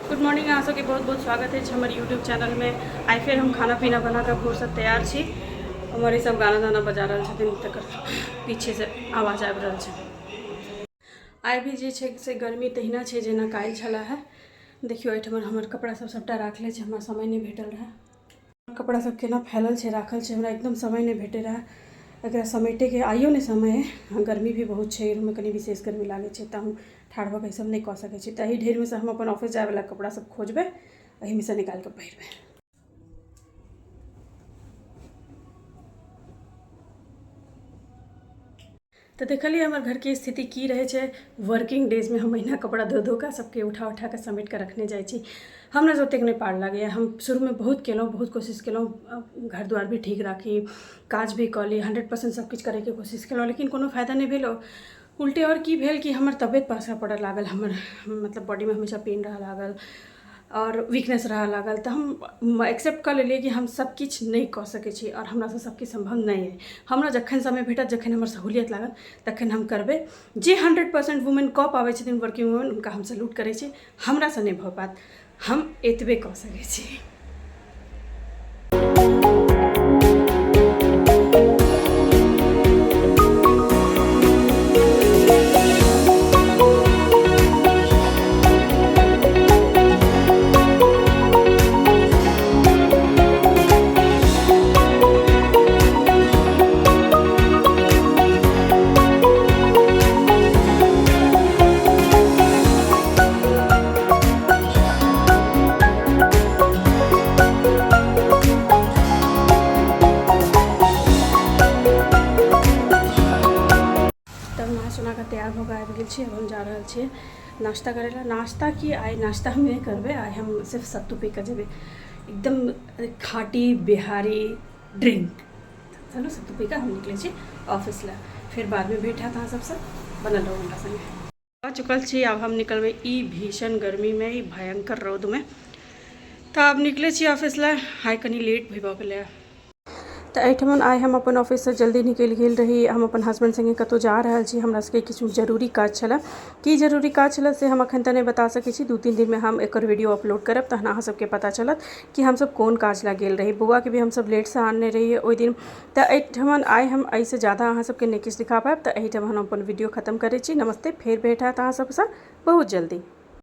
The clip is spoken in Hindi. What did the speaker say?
गुड मॉर्निंग, अहाँ सबके बहुत बहुत स्वागत है हमारे यूट्यूब चैनल में। आई फिर हम खाना पीना बना कर भोर से तैयार छी। हमारे सब गाना गाना बजा रहे छथिन तकर पीछे से आवाज आबि रहल छै। आइ भी जे छै से गर्मी तहिना छै जेना काल्हि छला है। देखियो एहिठाम हमर कपड़ा सब सबटा राखले छै, हमरा समय नहीं भेटल रहे। कपड़ा सब केना फैलल छै राखल छै, हमरा एकदम समय नहीं भेटे रहे एकरा समेटे के। आइयो नहीं समय है, गर्मी भी बहुत छै, रूम में कनी विशेष गर्मी लागे छै त हम ठाढ़ भऽ के सब नहीं कऽ सकै छी। त एहि ढेर में से हम अपन ऑफिस जाए वाला कपड़ा सब खोजबै, एहि में से निकाल के पहिरबै। तो देखलिए हमारे घर की स्थिति की रहे छै। वर्किंग डेज में हम महीना कपड़ा धो धो के सबके उठा उठा के समेट के रखने जाए छी। हमरा से ओतेक नहीं पार लगे। हम शुरू में बहुत केलहुँ, बहुत कोशिश केलहुँ घर द्वार भी ठीक राखी, काज भी कऽ ली, 100% सब किछु करे के कोशिश केलहुँ, लेकिन कोनो फायदा नहीं भेल। उल्टे और की भेल कि हमर तबियत पाछा पड़े लागल, हमर मतलब बॉडी में हमेशा पेन रह लागल और वीकनेस रह लागल। तो हम एक्सेप्ट कर लेलिए कि हम सब किछ नहीं कऽ सकै छी और हमरा से सब किछ संभव नहीं है। हमरा जखन समय भेटत, जखन हमर सहूलियत लागत तखन हम करबै। जे 100% वुमेन कऽ पाबै छथिन, वर्किंग वुमेन, हुनका हम सल्यूट करै छी। हमरा से नहीं भऽ पात, हम एतबे कऽ सकै छी। तैयार होकर आबि गेल छी। अब हम जा रहल छियै नाश्ता करे ला। नाश्ता की, आइ नाश्ता हम नहीं करबै, आइ हम सिर्फ सत्तू पी के जेबै, एकदम खाटी बिहारी ड्रिंक। चलो सत्तू पी के हम निकले छी ऑफिस ला, फिर बाद में भेंट हैत अहाँ सबसे। बनल रहू हमरा संगे। आ चुकल छी, अब हम निकलबै ई भीषण गर्मी में, ई भयंकर रौद में। तो अब निकले छी ऑफिस ला। आइ कनी लेट भी भऽ गेलै। तो एहिठमन आइ हम अपन ऑफिस से जल्दी निकलि गेल रही। हम अपन हस्बैंड संगे कतौ जा रहल छी, हमरा सबके किछु जरूरी काज छलै। की जरूरी काज छलै से हम अखन तऽ नहीं बता सकै छी। 2-3 दिन में हम एकर वीडियो अपलोड करब, तहन अहाँ सबके पता चलत कि हम सब कोन काज ला गेल रही। बौआ के भी हम सब लेट से आनने रहिए ओहि दिन। तो एहिठमन आइ हम एहिसँ ज़्यादा अहाँ सबके नहीं किछु दिखा पाएब। तो एहिठम हम अपन वीडियो खत्म करै छी। नमस्ते, फेर भेंट हैत अहाँ सबसँ बहुत जल्दी।